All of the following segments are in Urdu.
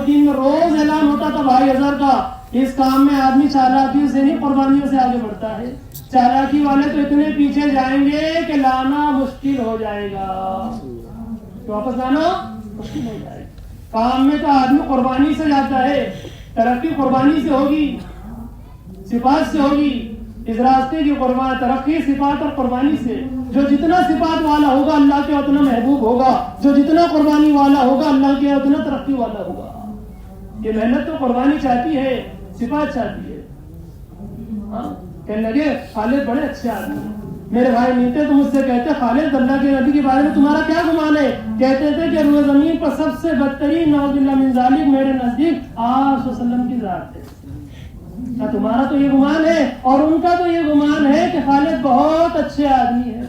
دین میں روز اعلان ہوتا تھا بھائی اظہر کا، اس کام میں آدمی چالاکیوں سے نہیں قربانیوں سے آگے بڑھتا ہے. چالاکی والے تو اتنے پیچھے جائیں گے کہ لانا مشکل ہو جائے گا، واپس لانا مشکل ہو جائے گا. کام میں تو آدمی قربانی سے جاتا ہے، ترقی قربانی سے ہوگی، صفات سے ہوگی. اس راستے کی قربانی ترقی صفات اور قربانی سے. جو جتنا صفات والا ہوگا اللہ کے اتنا محبوب ہوگا، جو جتنا قربانی والا ہوگا اللہ کے اتنا ترقی والا ہوگا. یہ محنت تو قربانی چاہتی ہے، صفات چاہتی ہے. کہنے لگے خالد بڑے اچھے آدمی ہیں. میرے بھائی ملتے تو مجھ سے کہتے خالد اللہ کے نبی کے بارے میں تمہارا کیا گمان ہے؟ کہتے تھے کہ روئے زمین پر سب سے بدترین نعوذ باللہ من ذالک میرے نزدیک آپ صلی اللہ علیہ وسلم کی ذات ہے. تمہارا تو یہ گمان ہے اور ان کا تو یہ گمان ہے کہ خالد بہت اچھے آدمی ہے.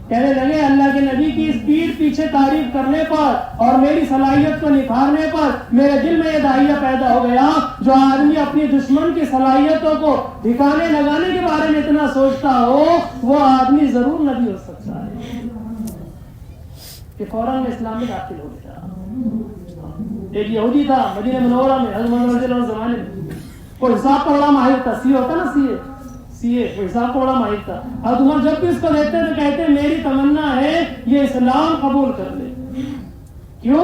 کہنے لگے اللہ کے نبی کی اس پیٹھ پیچھے تعریف کرنے پر اور میری صلاحیت کو نکھارنے پر میرے دل میں یہ داعیہ پیدا ہو گیا، جو آدمی اپنی دشمن کی صلاحیتوں کو ٹھکانے لگانے کے بارے میں اتنا سوچتا ہو وہ آدمی ضرور نبی ہو سکتا ہے. کہ فوراً اسلام میں داخل ہو گیا. ایک یہودی تھا مدینہ منورہ میں، حضرت محمد رضی اللہ عنہ زمانے میں. کوئی حساب کا بڑا ماہر تھا، سی ہوتا نا سی اے، کوئی حساب کا بڑا ماہر تھا. اور عمر جب بھی اس کو دیکھتے تو کہتے میری تمنا ہے یہ اسلام قبول کر لے. کیوں؟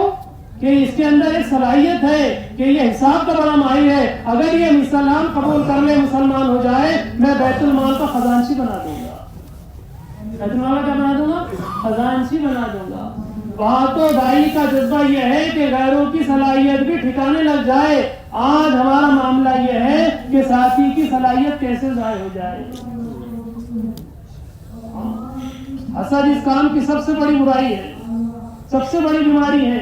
کہ اس کے اندر ایک صلاحیت ہے کہ یہ حساب کا بڑا ماہر ہے. اگر یہ اسلام قبول کر لے، مسلمان ہو جائے، میں بیت المال کا خزانچی بنا دوں گا. بیت المال کا کیا بنا دوں گا؟ خزانچی بنا دوں گا. وہاں تو داعی کا جذبہ یہ ہے کہ غیروں کی صلاحیت بھی ٹھکانے لگ جائے. آج ہمارا معاملہ یہ ہے کہ ساتھی کی صلاحیت کیسے ضائع ہو جائے. حسد اس کام کی سب سے بڑی برائی ہے، سب سے بڑی بیماری ہے.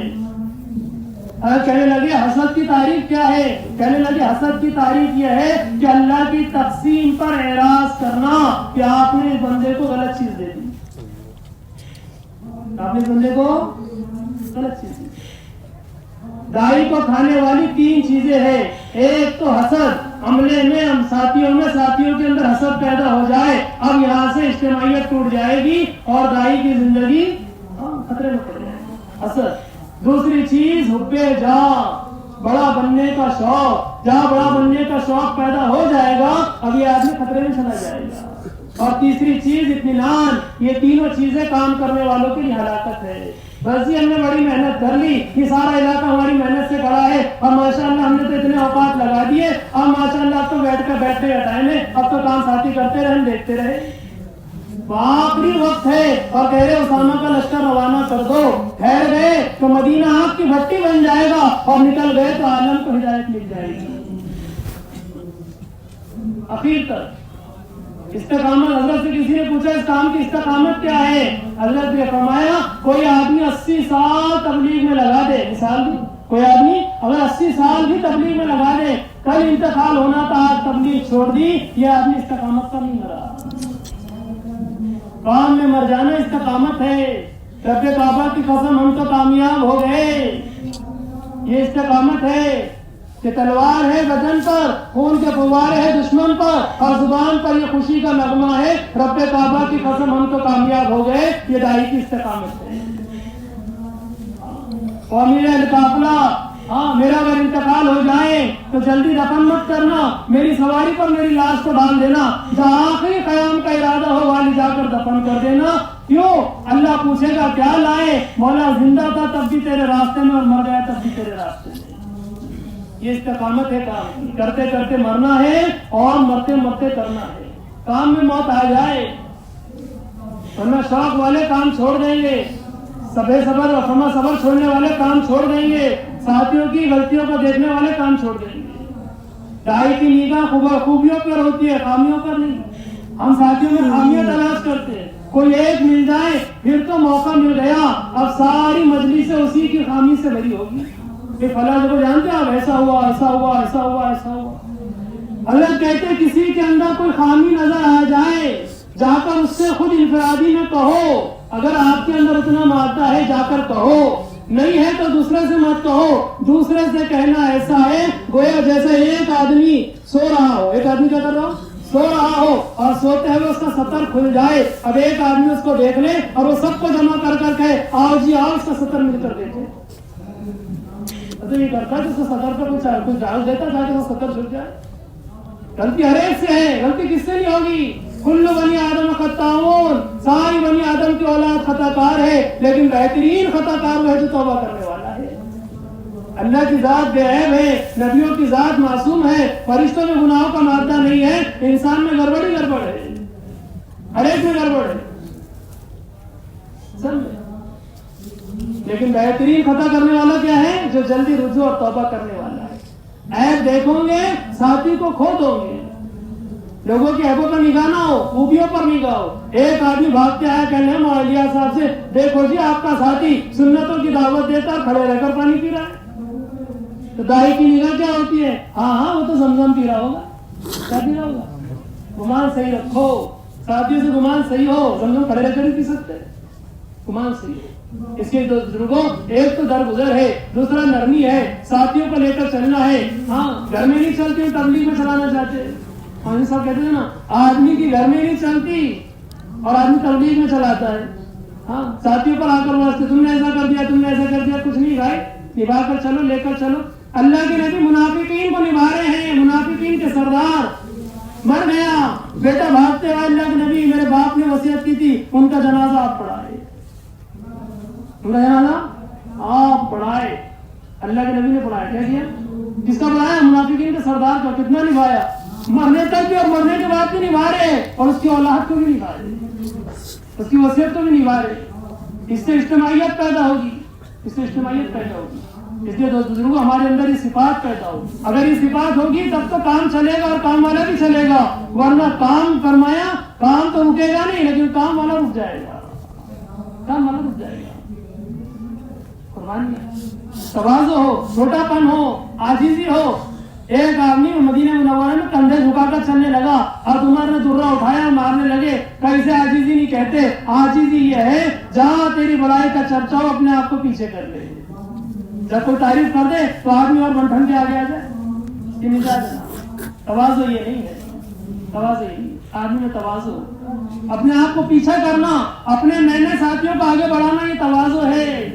کہنے لگے حسد کی تعریف کیا ہے؟ کہنے لگے حسد کی تعریف یہ ہے کہ اللہ کی تقسیم پر اعراض کرنا کہ آپ نے اس بندے کو غلط چیز دے دی. آپ نے اس بندے کو غلط چیز دی. دائی کو کھانے والی تین چیزیں ہیں. ایک تو حسد، عملے میں ہم ساتھیوں کے اندر حسد پیدا ہو جائے، اب یہاں سے اجتماعیت ٹوٹ جائے گی اور دائی کی زندگی خطرے میں پڑ جائے گی. حسد. دوسری چیز حب جاہ، بڑا بننے کا شوق. جہاں بڑا بننے کا شوق پیدا ہو جائے گا اب یہ آدمی خطرے میں چلا جائے گا. اور تیسری چیز اطمینان. یہ تینوں چیزیں کام کرنے والوں کی ہلاکت ہے. بس ہم نے بڑی محنت کر لی، یہ سارا علاقہ ہماری محنت سے کھڑا ہے اور ماشاءاللہ ہم نے تو اتنے اوقات لگا دیے، اب ماشاءاللہ اب تو بیٹھے ہٹائیں، اب تو کام ساتھی کرتے رہے، دیکھتے رہے. آخری وقت ہے اور کہہ رہے اسامہ کا لشکر روانہ کر دو. ٹھہر گئے تو مدینہ آگ کی بھٹی بن جائے گا اور نکل گئے تو عالم کو ہدایت مل جائے گی. اخیر تک استقامت. حضرت سے کسی نے پوچھا اس کام کی استقامت کیا ہے؟ حضرت نے فرمایا کوئی آدمی 80 سال تبلیغ میں لگا دے، مثال بھی کوئی آدمی اگر 80 سال بھی تبلیغ میں لگا دے، کل انتقال ہونا تھا آج تبلیغ چھوڑ دی، یہ آدمی استقامت پر نہیں مرا. کام میں مر جانا استقامت ہے. رب کعبہ کی قسم ہم تو کامیاب ہو گئے، یہ استقامت ہے. کہ تلوار ہے بدن پر، خون کے فوارے ہیں دشمن پر اور زبان پر یہ خوشی کا نغمہ ہے رب کعبہ کی قسم ہم تو کامیاب ہو گئے. یہ داعی کی استقامت ہے. قومی قافلہ، میرا اگر انتقال ہو جائے تو جلدی دفن مت کرنا، میری سواری پر میری لاش کو ڈال دینا، جہاں آخری قیام کا ارادہ ہو وہاں جا کر دفن کر دینا. کیوں؟ اللہ پوچھے گا کیا لائے؟ مولا زندہ تھا تب بھی تیرے راستے میں اور مر گیا تب بھی تیرے راستے میں. یہ استقامت ہے. کام کرتے کرتے مرنا ہے اور مرتے مرتے کرنا ہے. کام میں موت آ جائے ورنہ شوق والے کام چھوڑ دیں گے، صبر اور صبر چھوڑنے والے کام چھوڑ دیں گے، ساتھیوں کی غلطیوں کو دیکھنے والے کام چھوڑ دیں گے. داعی کی نگاہ خوبیوں پر ہوتی ہے، خامیوں پر نہیں. ہم ساتھیوں میں خامیاں تلاش کرتے ہیں، کوئی ایک مل جائے پھر تو موقع مل گیا، اب ساری مجلس اسی کی خامی سے بھری ہوگی. کہ فلاں کو جانتے آپ ایسا ہوا ایسا ہوا ایسا ہوا ایسا ہوا. اللہ کہتے کسی کے اندر کوئی خامی نظر آ جائے جا کر اس سے خود انفرادی میں کہو. اگر آپ کے اندر اتنا مادہ ہے جا کر کہو، نہیں ہے تو دوسرے سے مت کہو. دوسرے سے کہنا ایسا ہے گویا جیسے ایک آدمی سو رہا ہو، ایک آدمی کیا کر رہا ہو؟ سو رہا ہو اور سوتے ہوئے اس کا سطر کھل جائے. اب ایک آدمی اس کو دیکھ لے اور وہ سب کو جمع کر کر کہے آؤ جی آؤ اس کا سطر مل کر دیکھے. تو یہ کرتا ہے کہ صدر کا کچھ جاز دیتا تاکہ وہ صدر چھٹ جائے. غلطی ہر ایک سے ہے, غلطی کس سے نہیں ہوگی؟ کل بنی آدم خطاؤن, ساری بنی آدم کی اولاد خطا کار ہے, لیکن بہترین خطا کار وہ ہے جو توبہ کرنے والا ہے. اللہ کی ذات بے عیب ہے, نبیوں کی ذات معصوم ہے, فرشتوں میں گناہوں کا مادہ نہیں ہے, انسان میں گڑبڑ ہے, ہر ایک میں گڑبڑ ہے. لیکن بہترین خطا کرنے والا کیا ہے؟ جو جلدی رجوع اور توبہ کرنے والا ہے. عیب دیکھو گے ساتھی کو کھو دو گے, لوگوں کی عیبوں پر نگاہ نہ ہو, خوبیوں پر نگاہ ہو. ایک آدمی بھاگ کے آیا کہنے مولوی صاحب سے, دیکھو جی آپ کا ساتھی سنتوں کی دعوت دیتا ہے, کھڑے رہ کر پانی پی رہا ہے. تو دائی کی نگاہ کیا ہوتی ہے؟ ہاں وہ تو زمزم پی رہا ہوگا. کیا پی رہا ہوگا؟ گمان صحیح رکھو, ساتھیوں سے گمان صحیح ہو. زمزم کھڑے رہ کر نہیں پی سکتے, گمان صحیح ہو. اس کے دو بزرگوں, ایک تو درگزر ہے, دوسرا نرمی ہے, ساتھیوں کو لے کر چلنا ہے. ہاں گھر میں نہیں چلتی, تبلیغ میں چلانا چاہتے ہیں. ہاں سب کہتے ہیں نا, آدمی کی گھر میں نہیں چلتی اور آدمی تبلیغ میں چلاتا ہے. ہاں ساتھیوں پر آ کر واسطے, تم نے ایسا کر دیا, تم نے ایسا کر دیا, کچھ نہیں بھائی, نبھا کر چلو, لے کر چلو. اللہ کے نبی منافقین کو نبھا رہے ہیں, منافقین کے سردار. مر گیا بیٹا بھاگتے ہوئے, اللہ کے نبی میرے باپ نے وصیت کی تھی, ان کا جنازہ آپ پڑھائے, ان کا جنازہ آپ پڑھائے. اللہ کے نبی نے پڑھایا, کیا کیا؟ کس کا پڑھایا؟ منافقین کے سردار کا. کتنا نبھایا؟ مرنے تک بھی اور مرنے کے بعد بھی نبھا رہے, اور اس کی اولاد کو بھی نبھا رہے, اس کی وصیت کو بھی نبھا رہے. اس سے اجتماعیت پیدا ہوگی, اس سے اجتماعیت پیدا ہوگی. اس لیے دوست بزرگوں, ہمارے اندر یہ صفات پیدا ہو. اگر یہ صفات ہوگی تب تو کام چلے گا, اور کام والا بھی چلے گا. ورنہ کام فرمایا, کام تو رکے گا نہیں, لیکن کام والا رک جائے گا, کام والا رک جائے گا. قربانی تواضع ہو, چھوٹا پن ہو, عاجزی ہو. ایک آدمی مدینہ منورہ میں کندھے جھکا کر چلنے لگا, اور عمر نے درہ اٹھایا, مارنے لگے. کیسے عاجزی نہیں کہتے؟ عاجزی یہ ہے جہاں تیری بڑائی کا چرچا ہو, اپنے آپ کو پیچھے کر لے. جب کوئی تعریف کر دے تو آدمی اور بنٹھن کے آگے آ جائے, یہ مزاج ہے. تواضع یہ نہیں ہے, تواضع یہی آدمی میں تواضع, اپنے آپ کو پیچھا کرنا, اپنے نئے ساتھیوں کو آگے بڑھانا, یہ تواضع ہے.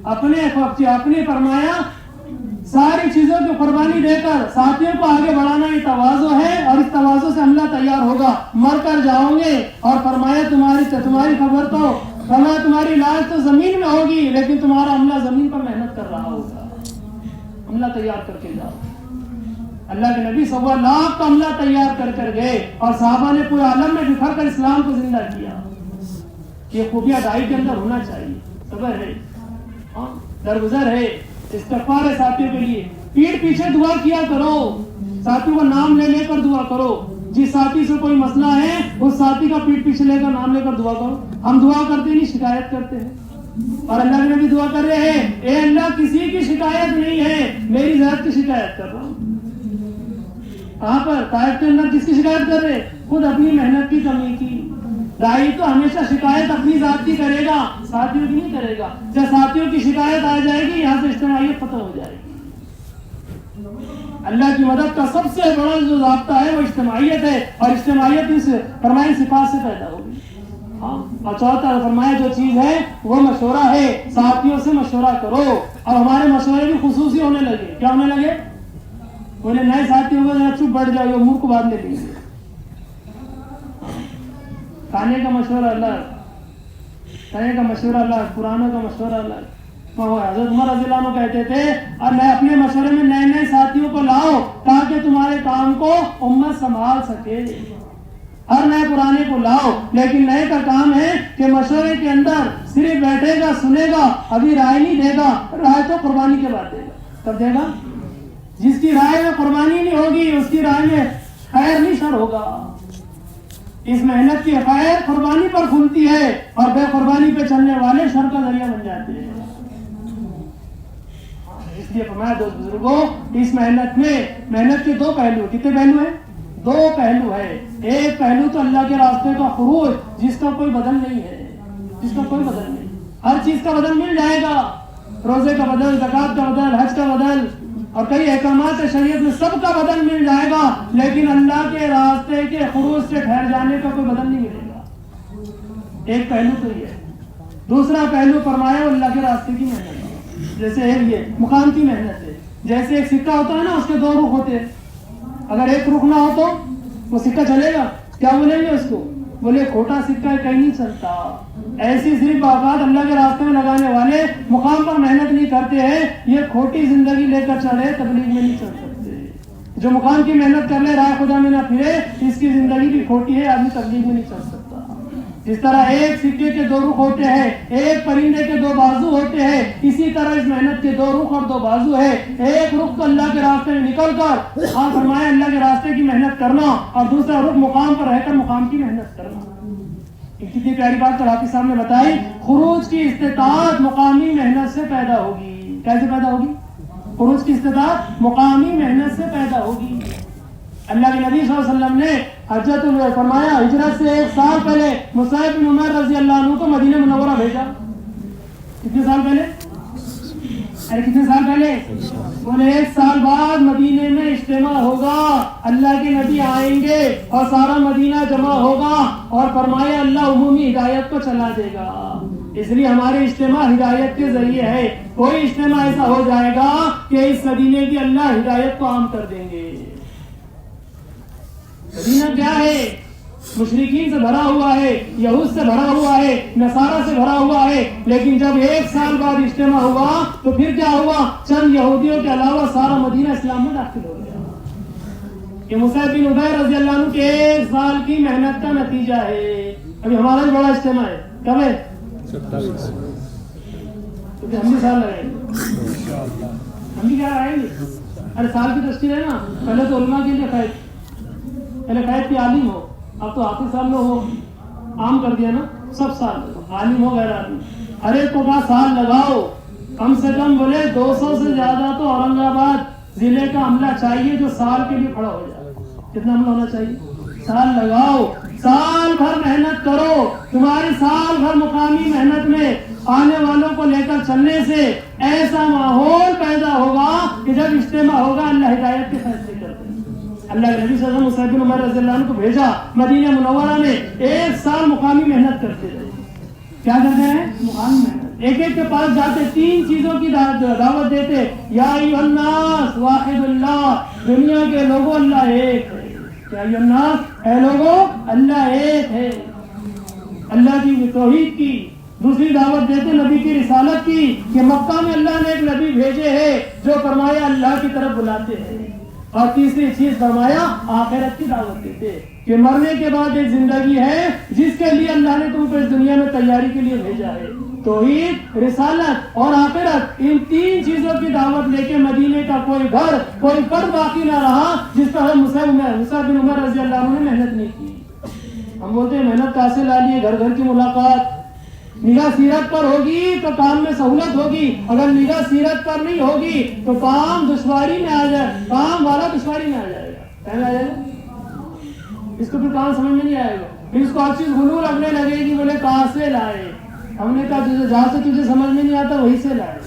اپنے فرمایا ساری چیزوں کی قربانی دے کر ساتھیوں کو آگے بڑھانا, یہ تواضع ہے. اور اس تواضع سے عملہ تیار ہوگا. مر کر جاؤ گے, اور فرمایا تمہاری خبر تو, فرمایا تمہاری لاش تو زمین میں ہوگی, لیکن تمہارا عملہ زمین پر محنت کر رہا ہوگا. عملہ تیار کر کے جاؤ. اللہ کے نبی 1.25 لاکھ کا عملہ تیار کر گئے, اور صحابہ نے پورے عالم میں بکھر کر اسلام کو زندہ کیا. یہ خوبیاں دائی کے اندر ہونا چاہیے. صبر ہے, درگزر ہے, استغفار ہے ساتھیوں کے لیے. پیٹھ پیچھے دعا کیا کرو, ساتھیوں کا نام لے لے کر دعا کرو. جس ساتھی سے کوئی مسئلہ ہے, اس ساتھی کا پیٹھ پیچھے لے کر نام لے کر دعا کرو. ہم دعا کرتے نہیں, شکایت کرتے ہیں. اور اللہ کے نبی دعا کر رہے ہیں, اے اللہ کسی کی شکایت نہیں ہے, میری ذات کی شکایت کر رہا ہوں. کہاں پر؟ طائف کے اندر کس کی شکایت کر رہے؟ خود اپنی محنت کی کمی کی. دائی تو ہمیشہ شکایت اپنی ذات کی کرے گا, ساتھیوں کی نہیں کرے گا. جب ساتھیوں کی شکایت آ جائے گی, یہاں سے اجتماعیت ختم ہو جائے گی. اللہ کی مدد کا سب سے بڑا جو ضابطہ ہے وہ اجتماعیت ہے, اور اجتماعیت اس فرمائی صفات سے پیدا ہوگی. اور چوتھا فرمایا جو چیز ہے وہ مشورہ ہے, ساتھیوں سے مشورہ کرو. اور ہمارے مشورے بھی خصوصی ہونے لگے. کیا ہونے لگے؟ انہیں نئے ساتھی ہو گئے, چپ بیٹھ جاؤ, منہ کو باندھ لیں گے. کھانے کا مشورہ الگ, کھانے کا مشورہ الگ, پرانوں کا مشورہ الگ. حضرت عمر رضی اللہ عنہ کہتے تھے, اور میں اپنے مشورے میں نئے ساتھیوں کو لاؤ تاکہ تمہارے کام کو امت سنبھال سکے. ہر نئے پرانے کو لاؤ, لیکن نئے کا کام ہے کہ مشورے کے اندر صرف بیٹھے گا, سنے گا, ابھی رائے نہیں دے گا. رائے تو قربانی کے بعد دے گا. کب دے گا؟ جس کی رائے میں قربانی نہیں ہوگی, اس کی رائے میں خیر نہیں شر ہوگا. اس محنت کی خیر قربانی پر کھلتی ہے, اور بے قربانی پہ چلنے والے شر کا ذریعہ بن جاتے ہیں. اس لیے فرمایا دوست بزرگوں, اس محنت کے 2 پہلو. کتنے پہلو ہیں؟ 2 پہلو ہے. ایک پہلو تو اللہ کے راستے کا خروج, جس کا کوئی بدل نہیں ہے, جس کا کوئی بدل نہیں. ہر چیز کا بدل مل جائے گا, روزے کا بدل, زکات کا بدل, حج کا بدل, اور کئی احکامات شریعت میں سب کا بدل مل جائے گا, لیکن اللہ کے راستے کے خروج سے ٹھہر جانے کا کوئی بدل نہیں ملے گا. ایک پہلو تو یہ ہے. دوسرا پہلو فرمایا اللہ کے راستے کی محنت. جیسے یہ مقام کی محنت ہے. جیسے ایک سکہ ہوتا ہے نا، اس کے دو رخ ہوتے ہیں. اگر ایک رخ نہ ہو تو وہ سکہ چلے گا؟ کیا بولیں گے اس کو؟ بولے کھوٹا سکہ کہیں نہیں چلتا. ایسی صرف آباد اللہ کے راستے میں لگانے والے مقام پر محنت نہیں کرتے ہیں، یہ کھوٹی زندگی لے کر چلے تبلیغ میں نہیں چل سکتے. جو مقام کی محنت کر لے راہ خدا میں نہ پھرے، اس کی زندگی بھی کھوٹی ہے، آدمی تبلیغ میں نہیں چل سکتا. جس طرح ایک سکے کے دو رخ ہوتے ہیں، ایک پرندے کے دو بازو ہوتے ہیں، اسی طرح اس محنت کے دو رخ اور دو بازو ہے. ایک رخ تو اللہ کے راستے میں نکل کر فرمایا اللہ کے راستے کی محنت کرنا، اور دوسرا رخ مقام پر رہ کر مقام کی محنت کرنا. کتنی پیاری بات کل حافظ صاحب نے بتائی. خروج کی استطاعت مقامی محنت سے پیدا ہوگی. کیسے پیدا ہوگی؟ خروج کی استطاعت مقامی محنت سے پیدا ہوگی. اللہ کے نبی صلی اللہ علیہ وسلم نے حجۃ فرمایا ہجرت سے 1 سال پہلے مصعب بن عمر رضی اللہ عنہ کو مدینہ منورہ بھیجا. کتنے سال پہلے؟ ارے کتنے سال پہلے؟ بولے 1 سال بعد مدینے میں اجتماع ہوگا، اللہ کے نبی آئیں گے اور سارا مدینہ جمع ہوگا، اور فرمایا اللہ عمومی ہدایت کو چلا دے گا. اس لیے ہمارے اجتماع ہدایت کے ذریعے ہے. کوئی اجتماع ایسا ہو جائے گا کہ اس مدینے کی اللہ ہدایت کو عام کر دیں گے. مدینہ کیا ہے؟ مشرکین سے بھرا ہوا ہے، یہود سے بھرا ہوا ہے، نصارہ سے بھرا ہوا ہے. لیکن جب 1 سال بعد اجتماع ہوا تو پھر کیا ہوا؟ چند یہودیوں کے علاوہ سارا مدینہ اسلام میں داخل ہو گیا. یہ مصعب بن عمیر رضی اللہ عنہ کے 1 سال کی محنت کا نتیجہ ہے. ابھی ہمارا بھی بڑا اجتماع ہے. کب ہے؟ 27. تو ہم بھی سال لگائیں گے. ہم بھی کیا لگائیں گے؟ ارے سال کی تشکیل ہے نا. پہلے تو علماء کے لیے قید، پہلے قید کی عالم ہو، اب تو حافظ صاحب نے وہ عام کر دیا نا، سب سال عالم ہو غیر عالم. ارے تو کا سال لگاؤ، کم سے کم بولے 200 سے زیادہ تو اورنگ آباد ضلع کا عملہ چاہیے جو سال کے لیے کھڑا ہو جائے. کتنا عملہ ہونا چاہیے؟ سال لگاؤ، سال بھر محنت کرو. تمہاری سال بھر مقامی محنت میں آنے والوں کو لے کر چلنے سے ایسا ماحول پیدا ہوگا کہ جب اجتماع ہوگا اللہ ہدایت کے فیصلے کرتے ہیں. اللہ کے نبی صلی اللہ علیہ وسلم مصعب بن عمر رضی اللہ عنہ کو بھیجا مدینہ منورہ میں. 1 سال مقامی محنت کرتے رہے. کیا کرتے ہیں؟ مقامی محنت. ایک ایک کے پاس جاتے، 3 چیزوں کی دعوت دیتے. یا ایھا الناس واحد اللہ، دنیا کے لوگوں اللہ ایک ہے. یا ایھا الناس، اے لوگوں اللہ ایک ہے. اللہ کی توحید کی. دوسری دعوت دیتے نبی کی رسالت کی، کہ مکہ میں اللہ نے ایک نبی بھیجے ہیں جو فرمایا اللہ کی طرف بلاتے ہیں. اور تیسری چیز فرمایا آخرت کی دعوت دیتے کہ مرنے کے بعد ایک زندگی ہے جس کے لیے اللہ نے تم کو اس دنیا میں تیاری کے لیے بھیجا ہے. توحید، رسالت اور آخرت، ان 3 چیزوں کی دعوت لے کے مدینے کا کوئی گھر، کوئی فرد باقی نہ رہا جس پر مصعب بن عمر رضی اللہ عنہ نے محنت نہیں کی. ہم بولتے ہیں محنت کہاں سے لا لیے؟ گھر گھر کی ملاقات. نگاہ سیرت پر ہوگی تو کام میں سہولت ہوگی، اگر نگاہ سیرت پر نہیں ہوگی تو کام دشواری میں آ جائے، کام والا دشواری میں آ جائے گا. کہنا آ جائے گا، اس کو پھر کام سمجھ میں نہیں آئے گا. پھر اس کو ہر چیز غلو لگنے لگے گی. بولے کہاں سے لائے؟ ہم نے کہا جہاں سے تجھے سمجھ میں نہیں آتا وہیں سے لائے.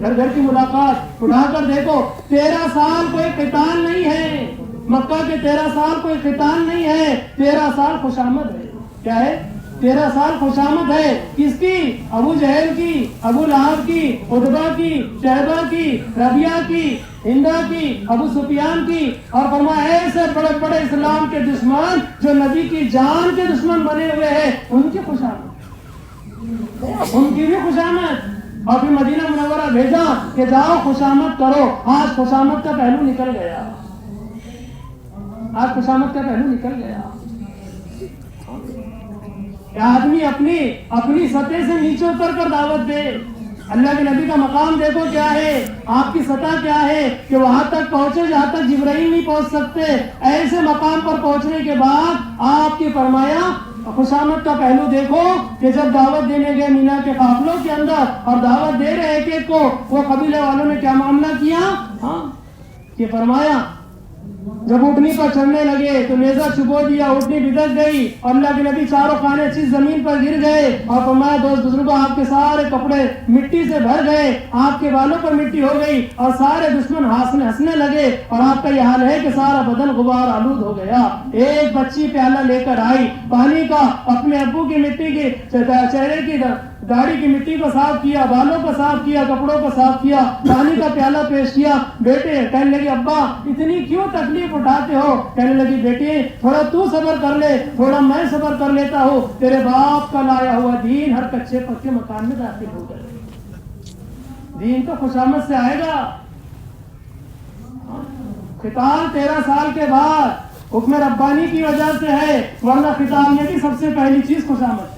گھر گھر کی ملاقات. اٹھا کر دیکھو، 13 سال کوئی قتال نہیں ہے. مکہ کے 13 سال کوئی قتال نہیں ہے. 13 سال خوشامد ہے. کیا ہے؟ 13 سال خوشامد ہے. کس کی؟ ابو جہل کی، ابو لہب کی، عتبہ کی، شیبہ کی، ربیعہ کی، ہندا کی، ابو سفیان کی. اور فرمایا ایسے بڑے بڑے اسلام کے دشمن جو نبی کی جان کے دشمن بنے ہوئے ہیں، ان کی خوشامد، ان کی بھی خوشامد. اور پھر مدینہ منورہ بھیجا کہ جاؤ خوشامد کرو. آج خوشامد کا پہلو نکل گیا. آج خوشامد کا پہلو نکل گیا. آدمی اپنی سطح سے نیچے اتر کر دعوت دے. اللہ کے نبی کا مقام دیکھو کیا ہے، آپ کی سطح کیا ہے کہ وہاں تک پہنچے جہاں تک جبرائیل نہیں پہنچ سکتے. ایسے مقام پر پہنچنے کے بعد آپ کی فرمایا خوشامد کا پہلو دیکھو کہ جب دعوت دینے گئے مینا کے قافلوں کے اندر اور دعوت دے رہے ایک ایک کو، وہ قبیلے والوں نے کیا معاملہ کیا؟ کہ فرمایا جب اٹھنی پر چڑھنے لگے تو نیزہ چبو دیا، اٹھنی بھدک گئی اور اللہ کے نبی چاروں خانے چیز زمین پر گر گئے. اور فرمایا دوست بزرگوں آپ کے سارے کپڑے مٹی سے بھر گئے، آپ کے بالوں پر مٹی ہو گئی اور سارے دشمن ہنسنے لگے. اور آپ کا یہ حال ہے کہ سارا بدن غبار آلود ہو گیا. ایک بچی پیالہ لے کر آئی پانی کا، اپنے ابو کی مٹی کی چہرے کی داڑھی کی مٹی کو صاف کیا، بالوں کو صاف کیا، کپڑوں کو صاف کیا، پانی کا پیالہ پیش کیا۔ بیٹے کہنے لگی ابا اتنی کیوں تکلیف اٹھاتے ہو؟ کہنے لگی بیٹے تھوڑا تو صبر کر لے، تھوڑا میں صبر کر لیتا ہوں، تیرے باپ کا لایا ہوا دین ہر کچے پکے مکان میں داخل ہو گئے۔ دین تو خوشامد سے آئے گا۔ ختان 13 سال کے بعد حکم ربانی کی وجہ سے ہے، ورنہ ختان میں بھی سب سے پہلی چیز خوشامد ہے۔